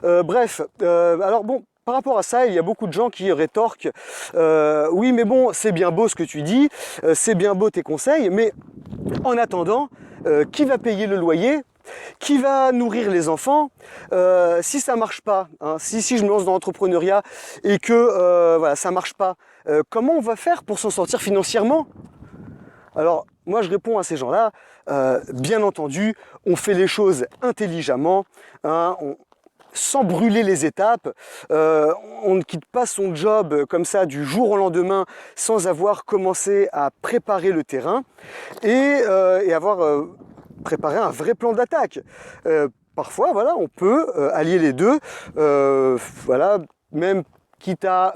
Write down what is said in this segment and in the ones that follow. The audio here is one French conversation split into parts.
Bref, alors bon, par rapport à ça, il y a beaucoup de gens qui rétorquent oui, mais bon, c'est bien beau ce que tu dis, c'est bien beau tes conseils, mais en attendant, qui va payer le loyer? Qui va nourrir les enfants? Si ça marche pas, hein, si je me lance dans l'entrepreneuriat et que voilà, ça marche pas, comment on va faire pour s'en sortir financièrement? Alors, moi je réponds à ces gens-là, bien entendu, on fait les choses intelligemment, hein, sans brûler les étapes, on ne quitte pas son job comme ça du jour au lendemain sans avoir commencé à préparer le terrain et avoir préparé un vrai plan d'attaque. Parfois, voilà, on peut allier les deux, voilà, même quitte à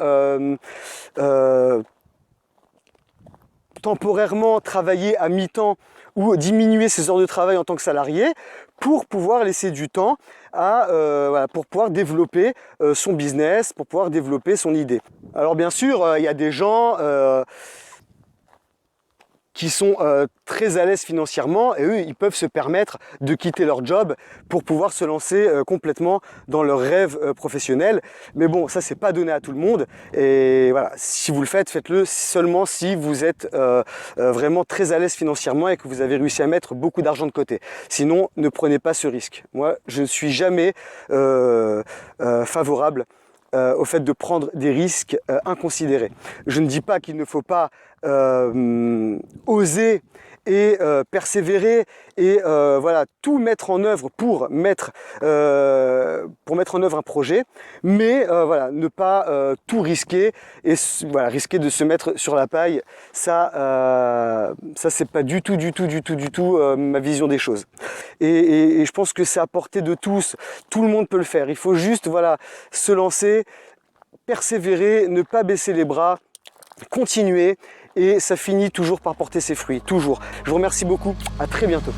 temporairement travailler à mi-temps ou diminuer ses heures de travail en tant que salarié pour pouvoir laisser du temps à, voilà, pour pouvoir développer son business, pour pouvoir développer son idée. Alors bien sûr, il y a des gens qui sont très à l'aise financièrement et eux, ils peuvent se permettre de quitter leur job pour pouvoir se lancer complètement dans leur rêve professionnel. Mais bon, ça, c'est pas donné à tout le monde. Et voilà, si vous le faites, faites-le seulement si vous êtes vraiment très à l'aise financièrement et que vous avez réussi à mettre beaucoup d'argent de côté. Sinon, ne prenez pas ce risque. Moi, je ne suis jamais favorable au fait de prendre des risques inconsidérés. Je ne dis pas qu'il ne faut pas oser et persévérer et voilà, tout mettre en œuvre pour mettre en œuvre un projet, mais voilà, ne pas tout risquer et voilà, risquer de se mettre sur la paille, ça c'est pas du tout ma vision des choses. Et je pense que c'est à portée de tous, tout le monde peut le faire, il faut juste voilà, se lancer, persévérer, ne pas baisser les bras, continuer et ça finit toujours par porter ses fruits, toujours. Je vous remercie beaucoup, à très bientôt.